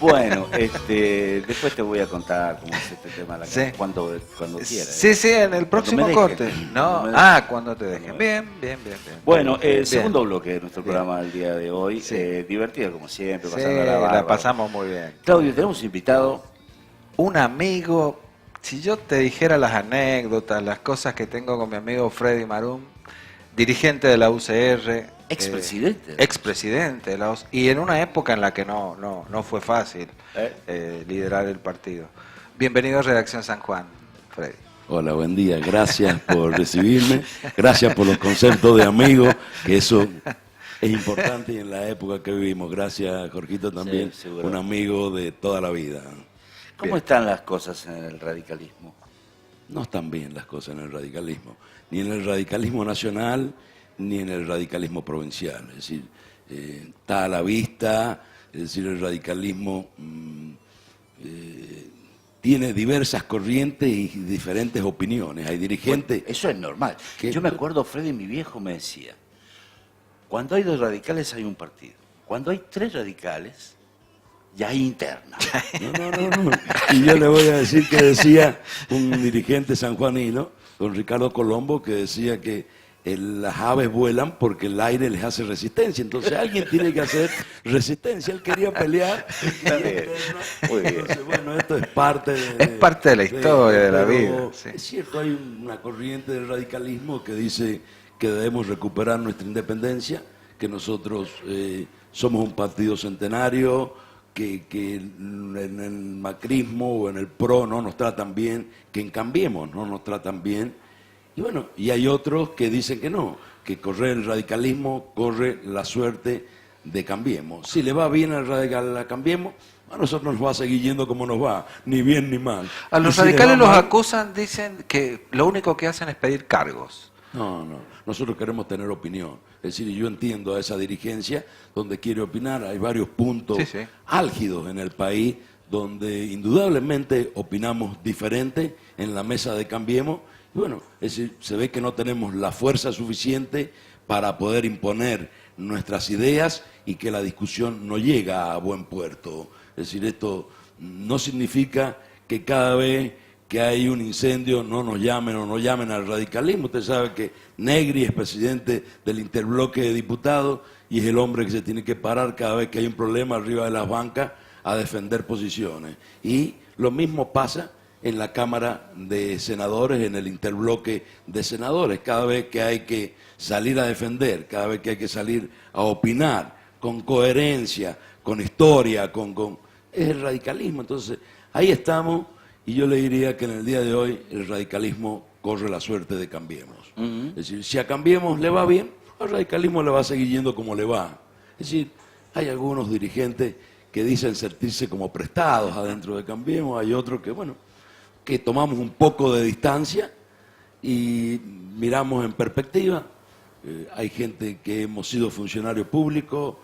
Bueno, después te voy a contar cómo es este tema, Sí. cuando quieras. Sí, sí, en el Cuando próximo me dejen. corte. No, Cuando me dejen. cuando te dejen. Bien, bien, bien, bien. Bueno, Bien. segundo bloque de nuestro Bien. programa del día de hoy. Sí. Divertido como siempre, Sí, pasándola la bárbaro. pasamos muy bien. Claudio, tenemos un invitado. Un amigo, si yo te dijera las anécdotas, las cosas que tengo con mi amigo Freddy Marum, dirigente de la UCR. Expresidente. Expresidente de la UCR, y en una época en la que no fue fácil ¿Eh? liderar el partido. Bienvenido a Redacción San Juan, Freddy. Hola, buen día. Gracias por recibirme. Gracias por los conceptos de amigo, que eso es importante y en la época que vivimos. Gracias, Jorgito, también, Sí, seguro. un amigo de toda la vida. ¿Cómo Bien. están las cosas en el radicalismo? No están bien las cosas en el radicalismo, ni en el radicalismo nacional, ni en el radicalismo provincial. Es decir, está a la vista, es decir, el radicalismo tiene diversas corrientes y diferentes opiniones. Hay dirigentes... Bueno, eso es normal. que- Yo me acuerdo, Freddy, mi viejo me decía, cuando hay 2 radicales hay un partido. Cuando hay 3 radicales, ya hay interna. No. Y yo le voy a decir que decía un dirigente sanjuanino, don Ricardo Colombo, que decía que las aves vuelan porque el aire les hace resistencia. Entonces alguien tiene que hacer resistencia. Él quería pelear. Muy bien. Entonces, bueno, esto es parte Es parte de la historia, de la pero vida, sí. Es cierto, hay una corriente del radicalismo que dice que debemos recuperar nuestra independencia, que nosotros somos un partido centenario, que en el macrismo o en el PRO no nos tratan bien, que en Cambiemos no nos tratan bien. Y bueno, y hay otros que dicen que no, que correr el radicalismo corre la suerte de Cambiemos. Si le va bien a Cambiemos, a nosotros nos va a seguir yendo como nos va, ni bien ni mal. A Y los si le radicales va los mal, acusan, dicen que lo único que hacen es pedir cargos. No, nosotros queremos tener opinión. Es decir, yo entiendo a esa dirigencia donde quiere opinar. Hay varios puntos Sí, sí. álgidos en el país donde indudablemente opinamos diferente en la mesa de Cambiemos. Y bueno, es decir, se ve que no tenemos la fuerza suficiente para poder imponer nuestras ideas y que la discusión no llega a buen puerto. Es decir, esto no significa que cada vez que hay un incendio no nos llamen o no llamen al radicalismo. Usted sabe que Negri es presidente del interbloque de diputados y es el hombre que se tiene que parar cada vez que hay un problema arriba de las bancas a defender posiciones. Y lo mismo pasa en la Cámara de Senadores, en el interbloque de senadores. Cada vez que hay que salir a defender, cada vez que hay que salir a opinar, con coherencia, con historia, es el radicalismo. Entonces, ahí estamos. Y yo le diría que en el día de hoy el radicalismo corre la suerte de Cambiemos. Es decir, si a Cambiemos le va bien, al radicalismo le va a seguir yendo como le va. Es decir, hay algunos dirigentes que dicen sentirse como prestados adentro de Cambiemos, hay otros que, bueno, que tomamos un poco de distancia y miramos en perspectiva. Hay gente que hemos sido funcionarios públicos,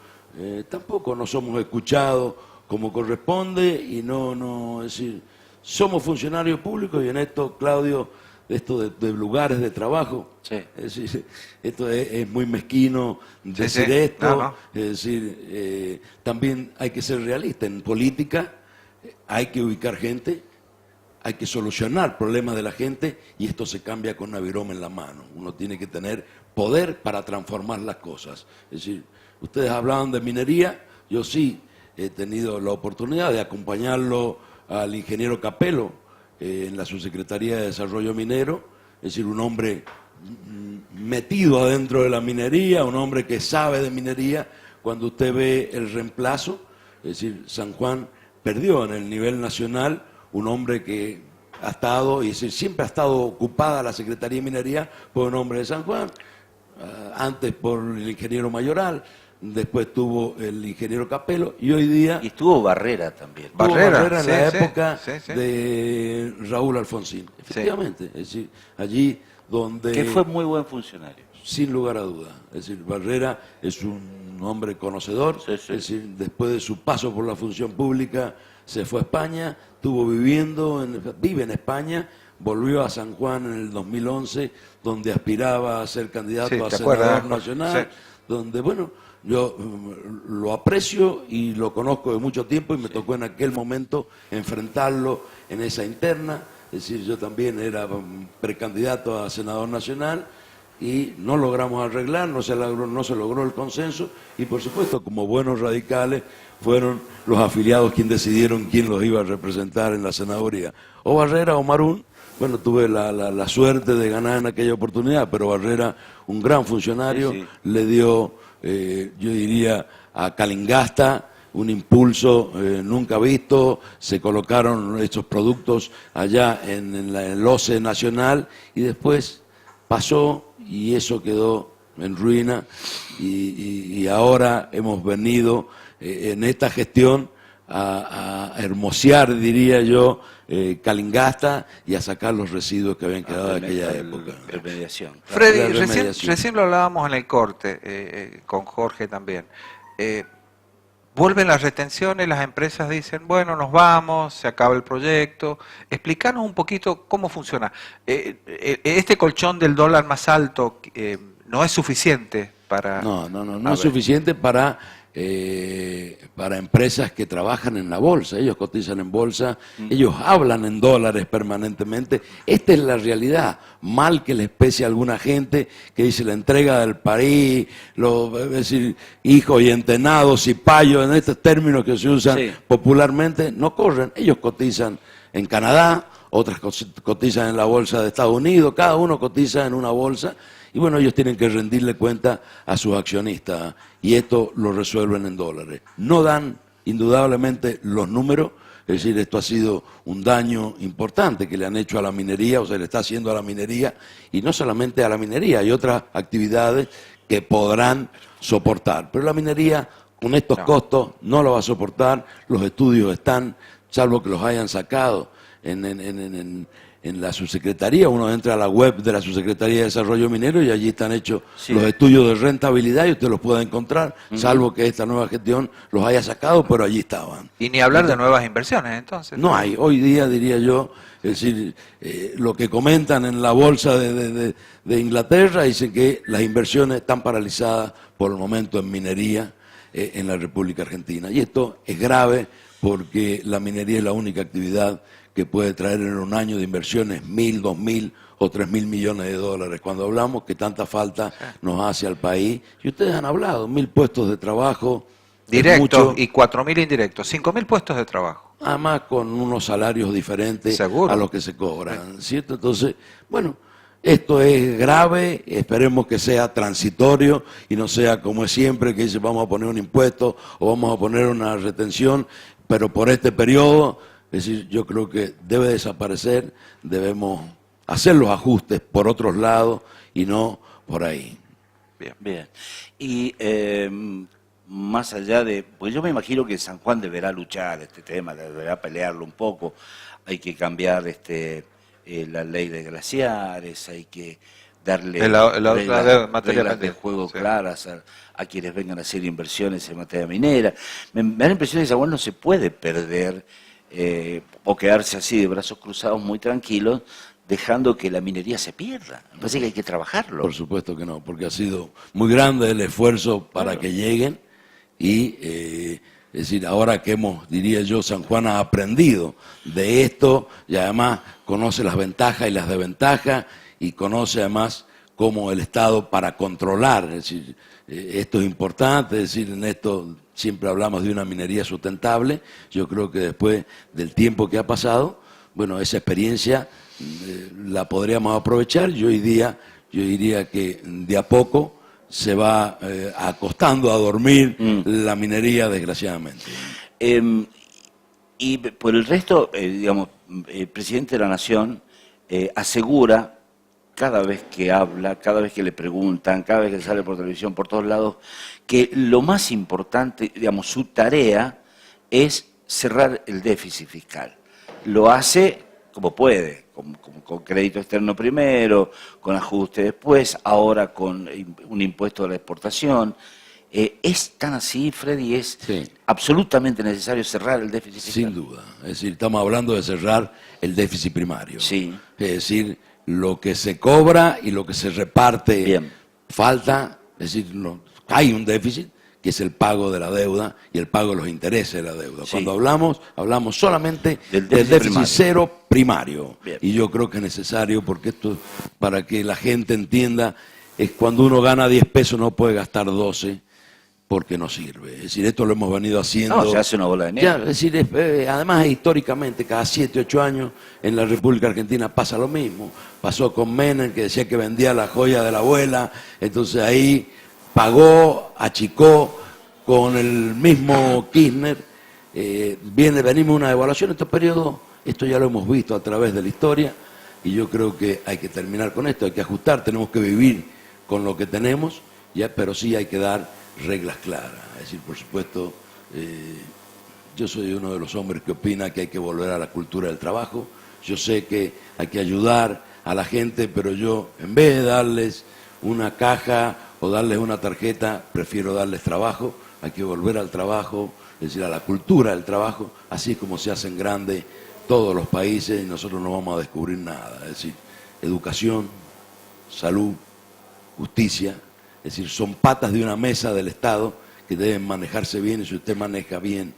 tampoco nos somos escuchados como corresponde y es decir, somos funcionarios públicos y en esto, Claudio, esto de lugares de trabajo, Sí. es decir, esto es muy mezquino decir sí. esto, No. es decir, también hay que ser realista. En política hay que ubicar gente, hay que solucionar problemas de la gente y esto se cambia con una viroma en la mano. Uno tiene que tener poder para transformar las cosas. Es decir, ustedes hablaban de minería, yo sí he tenido la oportunidad de acompañarlo al ingeniero Capello en la Subsecretaría de Desarrollo Minero, es decir, un hombre metido adentro de la minería, un hombre que sabe de minería. Cuando usted ve el reemplazo, es decir, San Juan perdió en el nivel nacional un hombre que ha estado, y es decir, siempre ha estado ocupada la Secretaría de Minería por un hombre de San Juan, antes por el ingeniero Mayoral, después tuvo el ingeniero Capello y hoy día Y estuvo Barrera también. tuvo Barrera en sí, la sí, época sí. de Raúl Alfonsín. Efectivamente, es decir, allí donde... Que fue muy buen funcionario. Sin lugar a duda. Es decir, Barrera es un hombre conocedor, Sí, sí. es decir, después de su paso por la función pública se fue a España, vive en España, volvió a San Juan en el 2011, donde aspiraba a ser candidato Sí, a ¿te senador acuerdas? nacional, Sí. donde, bueno, yo lo aprecio y lo conozco de mucho tiempo y me tocó en aquel momento enfrentarlo en esa interna. Es decir, yo también era precandidato a senador nacional y no logramos arreglar, no se logró el consenso y por supuesto como buenos radicales fueron los afiliados quienes decidieron quién los iba a representar en la senaduría. O Barrera o Marún. Bueno, tuve la suerte de ganar en aquella oportunidad, pero Barrera, un gran funcionario, sí. le dio, yo diría, a Calingasta un impulso nunca visto, se colocaron estos productos allá en el OCE nacional y después pasó y eso quedó en ruina y ahora hemos venido en esta gestión a hermosear, diría yo, Calingasta y a sacar los residuos que habían quedado de aquella época. Remediación. Freddy, La remediación. recién lo hablábamos en el corte, con Jorge también. Vuelven las retenciones, las empresas dicen, bueno, nos vamos, se acaba el proyecto. Explícanos un poquito cómo funciona. Este colchón del dólar más alto no es suficiente para... No es suficiente para empresas que trabajan en la bolsa. Ellos cotizan en bolsa, ellos hablan en dólares permanentemente. Esta es la realidad. Mal que les pese a alguna gente que dice la entrega del país, es decir, hijo y entenado, cipayo, en estos términos que se usan popularmente, no corren. Ellos cotizan en Canadá, otras cotizan en la bolsa de Estados Unidos, cada uno cotiza en una bolsa. Y bueno, ellos tienen que rendirle cuenta a sus accionistas y esto lo resuelven en dólares. No dan indudablemente los números, es decir, esto ha sido un daño importante que le han hecho a la minería o se le está haciendo a la minería y no solamente a la minería, hay otras actividades que podrán soportar. Pero la minería con estos costos no lo va a soportar, los estudios están, salvo que los hayan sacado en la subsecretaría, uno entra a la web de la Subsecretaría de Desarrollo Minero y allí están hechos los estudios de rentabilidad y usted los puede encontrar, salvo que esta nueva gestión los haya sacado, pero allí estaban. Y ni hablar de nuevas inversiones, entonces. No hay, hoy día diría yo, es decir, lo que comentan en la bolsa de Inglaterra, dicen que las inversiones están paralizadas por el momento en minería en la República Argentina. Y esto es grave porque la minería es la única actividad que puede traer en un año de inversiones 1.000, 2.000 o 3.000 millones de dólares. Cuando hablamos que tanta falta nos hace al país, y ustedes han hablado, 1.000 puestos de trabajo. Directos y 4.000 indirectos, 5.000 puestos de trabajo. Además con unos salarios diferentes a los que se cobran, ¿cierto? Entonces, bueno, esto es grave, esperemos que sea transitorio y no sea como es siempre, que dice vamos a poner un impuesto o vamos a poner una retención, pero por este periodo. Es decir, yo creo que debe desaparecer, debemos hacer los ajustes por otros lados y no por ahí. Bien. Y más allá de... Pues yo me imagino que San Juan deberá luchar este tema, deberá pelearlo un poco. Hay que cambiar la ley de glaciares, hay que darle reglas de juego claras a quienes vengan a hacer inversiones en materia minera. Me da la impresión de que San Juan no se puede perder... o quedarse así de brazos cruzados muy tranquilos, dejando que la minería se pierda. Me parece que hay que trabajarlo. Por supuesto que no, porque ha sido muy grande el esfuerzo para que lleguen y, es decir, ahora que diría yo, San Juan ha aprendido de esto y además conoce las ventajas y las desventajas y conoce además cómo el Estado para controlar, es decir, esto es importante, es decir, en esto siempre hablamos de una minería sustentable, yo creo que después del tiempo que ha pasado, bueno, esa experiencia la podríamos aprovechar, yo diría que de a poco se va acostando a dormir la minería, desgraciadamente. Y por el resto, digamos, el presidente de la Nación asegura, cada vez que habla, cada vez que le preguntan, cada vez que sale por televisión, por todos lados, que lo más importante, digamos, su tarea es cerrar el déficit fiscal. Lo hace como puede, con crédito externo primero, con ajuste después, ahora con un impuesto a la exportación. ¿Es tan así, Freddy? ¿Es absolutamente necesario cerrar el déficit fiscal? Sin duda. Es decir, estamos hablando de cerrar el déficit primario. Sí. Es decir, lo que se cobra y lo que se reparte falta, es decir, hay un déficit que es el pago de la deuda y el pago de los intereses de la deuda. Sí. Cuando hablamos solamente Del del déficit déficit cero primario. Bien. Y yo creo que es necesario, porque esto, para que la gente entienda, es cuando uno gana 10 pesos no puede gastar 12 porque no sirve. Es decir, esto lo hemos venido haciendo. No, se hace una bola de nieve. Ya, es decir, además históricamente, cada 7, 8 años en la República Argentina pasa lo mismo. Pasó con Menem, que decía que vendía la joya de la abuela, entonces ahí pagó, achicó, con el mismo Kirchner, venimos una devaluación en estos periodos, esto ya lo hemos visto a través de la historia, y yo creo que hay que terminar con esto, hay que ajustar, tenemos que vivir con lo que tenemos, ya, pero sí hay que dar reglas claras. Es decir, por supuesto, yo soy uno de los hombres que opina que hay que volver a la cultura del trabajo. Yo sé que hay que ayudar a la gente, pero yo, en vez de darles una caja o darles una tarjeta, prefiero darles trabajo. Hay que volver al trabajo, es decir, a la cultura del trabajo, así es como se hacen grandes todos los países, y nosotros no vamos a descubrir nada. Es decir, educación, salud, justicia, es decir, son patas de una mesa del Estado que deben manejarse bien, y si usted maneja bien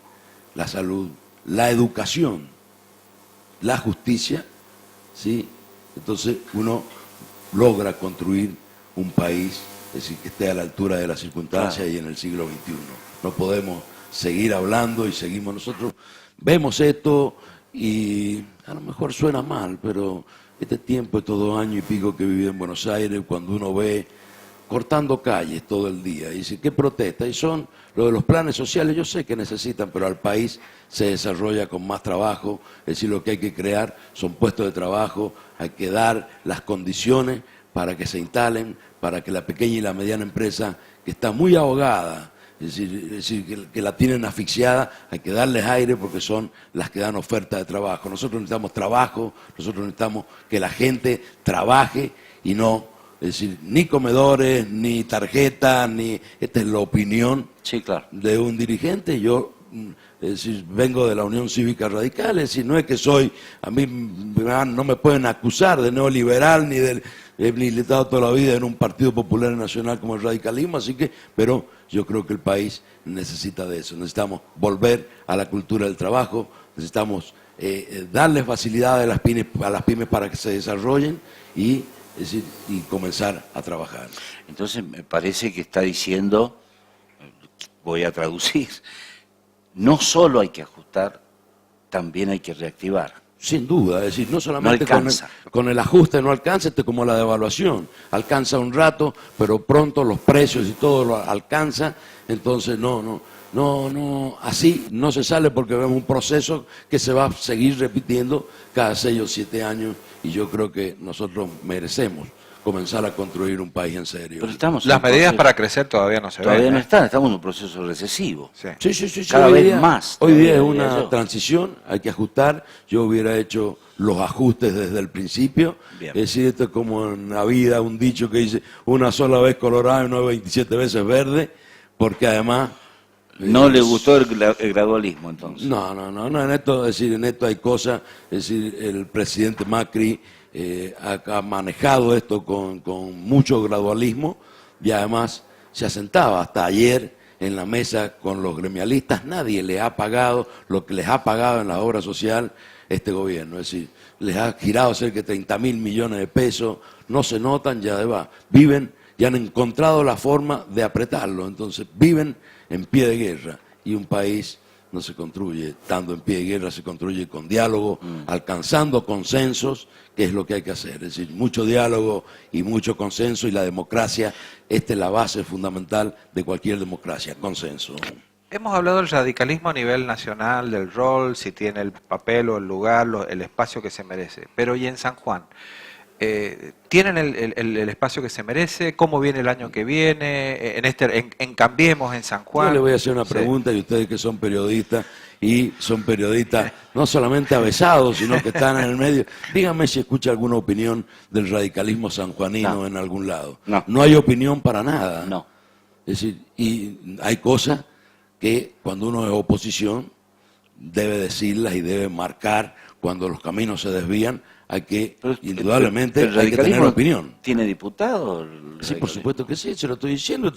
la salud, la educación, la justicia, ¿sí? Entonces uno logra construir un país, es decir, que esté a la altura de las circunstancias. Claro. Y en el siglo XXI. No podemos seguir hablando y seguimos nosotros. Vemos esto y a lo mejor suena mal, pero este tiempo, estos 2 años y pico que viví en Buenos Aires, cuando uno ve cortando calles todo el día, y dice, ¿qué protesta? Y son lo de los planes sociales, yo sé que necesitan, pero al país se desarrolla con más trabajo. Es decir, lo que hay que crear son puestos de trabajo, hay que dar las condiciones para que se instalen, para que la pequeña y la mediana empresa, que está muy ahogada, es decir que la tienen asfixiada, hay que darles aire, porque son las que dan oferta de trabajo. Nosotros necesitamos trabajo, nosotros necesitamos que la gente trabaje y no, es decir, ni comedores, ni tarjetas, ni... Esta es la opinión, sí, claro, de un dirigente. Yo, es decir, vengo de la Unión Cívica Radical, es decir, no es que soy, a mí no me pueden acusar de neoliberal, ni de... He militado toda la vida en un partido popular nacional como el radicalismo, así que, pero yo creo que el país necesita de eso. Necesitamos volver a la cultura del trabajo, necesitamos darles facilidades a las pymes para que se desarrollen y, es decir, y comenzar a trabajar. Entonces me parece que está diciendo, voy a traducir, no solo hay que ajustar, también hay que reactivar. Sin duda, es decir, no solamente no con el ajuste no alcanza, como la devaluación. Alcanza un rato, pero pronto los precios y todo lo alcanza. Entonces, así no se sale, porque vemos un proceso que se va a seguir repitiendo cada 6 o 7 años, y yo creo que nosotros merecemos comenzar a construir un país en serio. Las medidas para crecer todavía no se ven. Todavía no están, estamos en un proceso recesivo. Sí. Sí. Cada vez más. Hoy día es una transición, hay que ajustar. Yo hubiera hecho los ajustes desde el principio. Bien. Es decir, esto es como en la vida, un dicho que dice, una sola vez colorado y no 27 veces verde, porque además... ¿No le gustó el gradualismo entonces? No, en esto hay cosas, es decir, el presidente Macri ha manejado esto con mucho gradualismo, y además se asentaba hasta ayer en la mesa con los gremialistas. Nadie les ha pagado lo que les ha pagado en la obra social este gobierno, es decir, les ha girado cerca de 30.000 millones de pesos, no se notan, ya viven, ya han encontrado la forma de apretarlo, entonces viven en pie de guerra, y un país no se construye estando en pie de guerra, se construye con diálogo, alcanzando consensos, que es lo que hay que hacer. Es decir, mucho diálogo y mucho consenso, y la democracia, esta es la base fundamental de cualquier democracia, consenso. Hemos hablado del radicalismo a nivel nacional, del rol, si tiene el papel o el lugar, el espacio que se merece. Pero ¿y en San Juan? ¿Tienen el espacio que se merece? ¿Cómo viene el año que viene? En Cambiemos en San Juan. Yo le voy a hacer una pregunta, y ustedes que son periodistas, y son periodistas no solamente avesados, sino que están en el medio, díganme si escucha alguna opinión del radicalismo sanjuanino en algún lado. No hay opinión para nada. No. Es decir, y hay cosas que cuando uno es oposición debe decirlas y debe marcar cuando los caminos se desvían. Hay que, Pero indudablemente, el hay que tener radicalismo opinión. ¿Tiene diputados? Sí, por supuesto que sí, se lo estoy diciendo,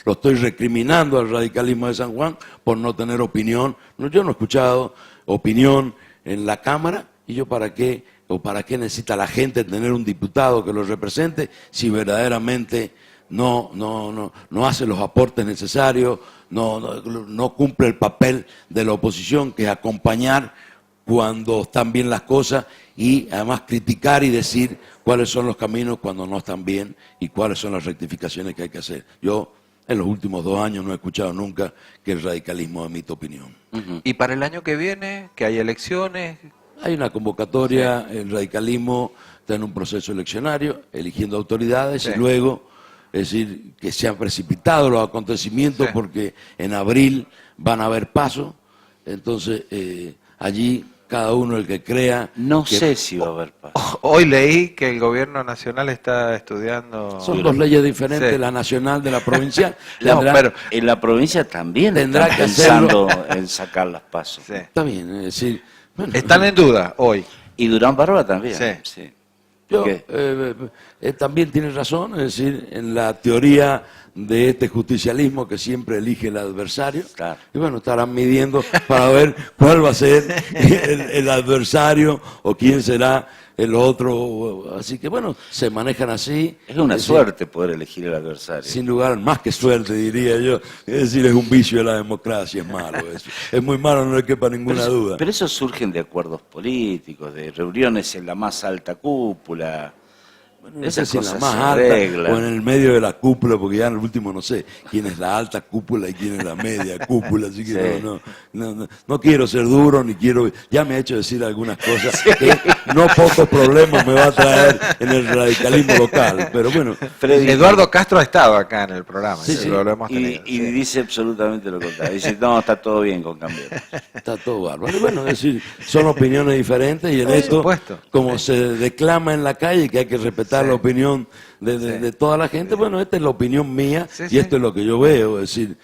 lo estoy recriminando al radicalismo de San Juan por no tener opinión. No, yo no he escuchado opinión en la Cámara, y yo para qué, o para qué necesita la gente tener un diputado que lo represente si verdaderamente no hace los aportes necesarios, no cumple el papel de la oposición, que es acompañar cuando están bien las cosas y además criticar y decir cuáles son los caminos cuando no están bien y cuáles son las rectificaciones que hay que hacer. Yo en los últimos 2 años no he escuchado nunca que el radicalismo emita opinión. Y para el año que viene, que hay elecciones, Hay una convocatoria, el radicalismo está en un proceso eleccionario, eligiendo autoridades, Sí. y luego, es decir, que se han precipitado los acontecimientos Sí. porque en abril van a haber pasos, entonces allí cada uno el que crea... No que sé si va a haber paz. hoy leí que el gobierno nacional está estudiando... Son 2 leyes diferentes, Sí. la nacional de la provincial. La- Tendrá- pero- En la provincia también Tendrá están que pensando en sacar las pasos. Sí. Está bien, es decir... bueno, Están en duda hoy. Y Durán Barba también. Sí. Sí. Yo, Porque también tiene razón, es decir, en la teoría de este justicialismo que siempre elige el adversario. Claro. Y bueno, estarán midiendo para ver cuál va a ser el adversario o quién será el otro. Así que bueno, se manejan así. es una decir, suerte poder elegir el adversario. Sin lugar, más que suerte, diría yo. Es decir, es un vicio de la democracia, es malo eso. Es muy malo, no le quepa ninguna duda. Pero eso surgen de acuerdos políticos, de reuniones en la más alta cúpula. No Esas sé si en la cosas más se alta arreglan. o en el medio de la cúpula, porque ya en el último no sé quién es la alta cúpula y quién es la media cúpula, así que Sí. no quiero ser duro, ni quiero, ya me he hecho decir algunas cosas que no pocos problemas me va a traer en el radicalismo local, pero bueno, Freddy- Eduardo Castro ha estado acá en el programa, Sí, sí, sí. Lo hemos y, tenido. y sí. dice absolutamente lo contrario. Dice, no, está todo bien con cambiar. está todo bárbaro. Y bueno, es decir, son opiniones diferentes y en Por esto, supuesto. como se declama en la calle que hay que respetar Sí. la opinión de Sí. toda la gente, bueno, esta es la opinión mía Sí, y sí. esto es lo que yo veo, es decir,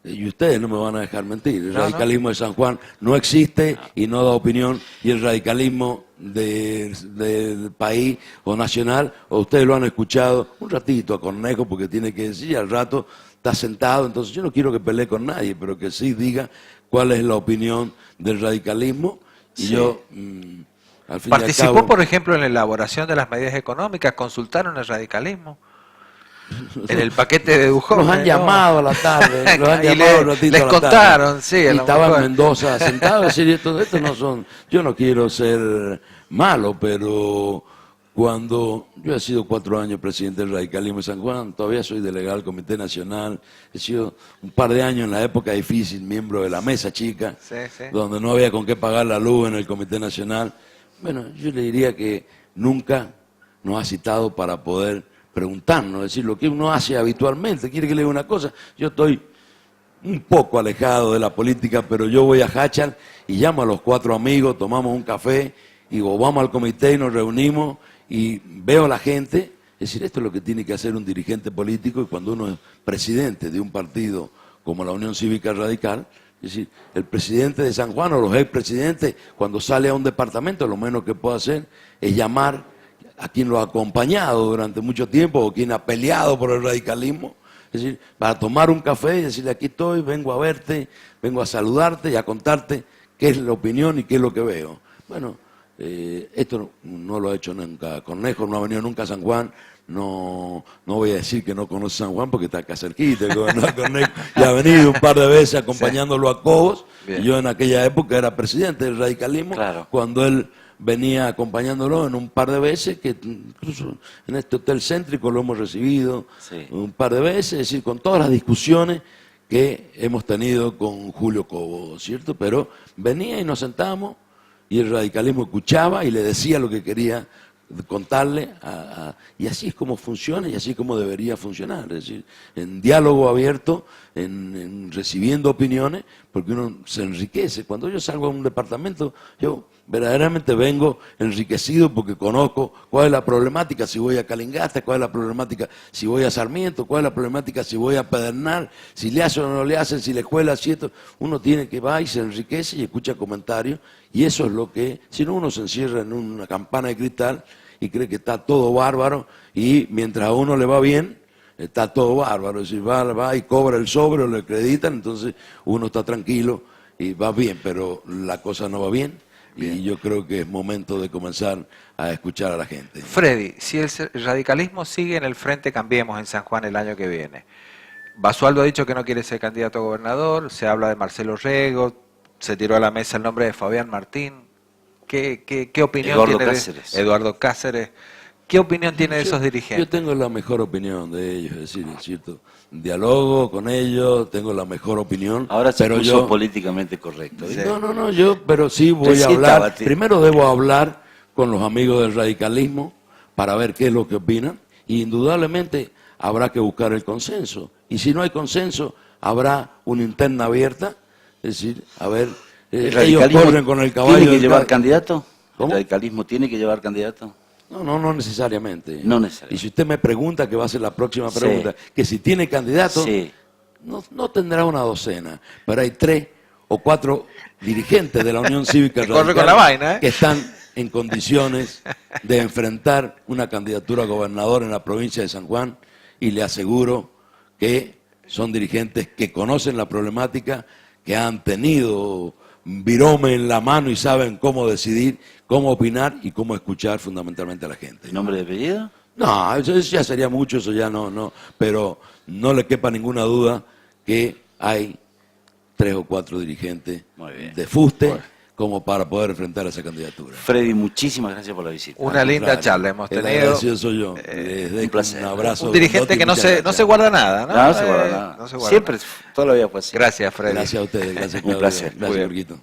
y ustedes no me van a dejar mentir, el No, radicalismo de San Juan no existe y no da opinión, y el radicalismo del país o nacional, o ustedes lo han escuchado un ratito a Cornejo porque tiene que decir, y al rato está sentado, entonces yo no quiero que pelee con nadie, pero que sí diga cuál es la opinión del radicalismo, y Sí. yo... al fin y al Participó, cabo, por ejemplo, en la elaboración de las medidas económicas, consultaron el radicalismo. En el paquete de Dujovne. nos han ¿no? llamado a la tarde, los han Y llamado un ratito les a la tarde. contaron, sí, a Y lo estaba en mejor. Mendoza sentado, es decir, esto no son, yo no quiero ser malo, pero cuando yo he sido 4 años presidente del radicalismo de San Juan, todavía soy delegado del Comité Nacional, he sido un par de años en la época difícil, miembro de la mesa chica, Sí, sí. donde no había con qué pagar la luz en el Comité Nacional. Bueno, yo le diría que nunca nos ha citado para poder preguntarnos, decir lo que uno hace habitualmente. ¿Quiere que le diga una cosa? Yo estoy un poco alejado de la política, pero yo voy a Hachal y llamo a los 4 amigos, tomamos un café y vamos al comité y nos reunimos y veo a la gente. Es decir, esto es lo que tiene que hacer un dirigente político, y cuando uno es presidente de un partido como la Unión Cívica Radical, es decir, el presidente de San Juan o los expresidentes, cuando sale a un departamento, lo menos que puede hacer es llamar a quien lo ha acompañado durante mucho tiempo o quien ha peleado por el radicalismo, es decir, para tomar un café y decirle, aquí estoy, vengo a verte, vengo a saludarte y a contarte qué es la opinión y qué es lo que veo. Bueno, esto no lo ha hecho nunca Cornejo, no ha venido nunca a San Juan. No voy a decir que no conoce San Juan porque está acá cerquita, el gobernador Cornejo, y ha venido un par de veces acompañándolo a Cobos. Bien. Yo en aquella época era presidente del radicalismo, Claro. cuando él venía acompañándolo en un par de veces, que incluso en este hotel céntrico lo hemos recibido Sí. un par de veces, es decir, con todas las discusiones que hemos tenido con Julio Cobos, ¿cierto? Pero venía y nos sentábamos y el radicalismo escuchaba y le decía lo que quería contarle, y así es como funciona y así es como debería funcionar, es decir, en diálogo abierto, en recibiendo opiniones, porque uno se enriquece. Cuando yo salgo a un departamento, yo verdaderamente vengo enriquecido porque conozco cuál es la problemática si voy a Calingasta, cuál es la problemática si voy a Sarmiento, cuál es la problemática si voy a Pedernal, si le hacen o no le hacen, si la escuela así, esto. Uno tiene que va y se enriquece y escucha comentarios, y eso es lo que, si no uno se encierra en una campana de cristal y cree que está todo bárbaro, y mientras a uno le va bien, está todo bárbaro. Es decir, va y cobra el sobre o le acreditan, entonces uno está tranquilo y va bien, pero la cosa no va bien. Y yo creo que es momento de comenzar a escuchar a la gente. Freddy, si el radicalismo sigue en el Frente Cambiemos en San Juan el año que viene, Basualdo ha dicho que no quiere ser candidato a gobernador, se habla de Marcelo Rego, se tiró a la mesa el nombre de Fabián Martín. ¿Qué opinión Eduardo tiene Cáceres. de Eduardo Cáceres? ¿Qué opinión tiene de esos dirigentes? Yo tengo la mejor opinión de ellos, es decir, es cierto, dialogo con ellos, tengo la mejor opinión. Ahora se pero puso yo políticamente correcto. ¿viste? No, yo, pero sí voy Sí, a hablar. estaba, sí. Primero debo hablar con los amigos del radicalismo para ver qué es lo que opinan, y indudablemente habrá que buscar el consenso. Y si no hay consenso, habrá una interna abierta, es decir, a ver, ¿El ellos radicalismo corren con el caballo. ¿Tiene que del llevar ca- candidato? ¿Cómo? ¿El radicalismo tiene que llevar candidato? No necesariamente. No necesariamente. Y si usted me pregunta, que va a ser la próxima Sí. pregunta, que si tiene candidato, Sí. no tendrá una docena, pero hay 3 o 4 dirigentes de la Unión Cívica Que corre Radical con la vaina, ¿eh? que están en condiciones de enfrentar una candidatura a gobernador en la provincia de San Juan, y le aseguro que son dirigentes que conocen la problemática, que han tenido virome en la mano y saben cómo decidir, cómo opinar y cómo escuchar fundamentalmente a la gente. ¿Nombre de apellido? No, eso ya sería mucho, eso ya no, pero no le quepa ninguna duda que hay 3 o 4 dirigentes Muy bien. de fuste como para poder enfrentar esa candidatura. Freddy, muchísimas gracias por la visita. Una Al linda contrario, charla hemos el tenido. agradecido soy yo. Les dejo placer. un abrazo. Un dirigente grandote y que no muchas se gracias. guarda nada, ¿no? No se guarda nada. No se guarda Siempre, nada. toda la vida fue así. Gracias, Freddy. Gracias a ustedes, gracias, Un Claudio. placer. Gracias, Muy bien. Jorgito.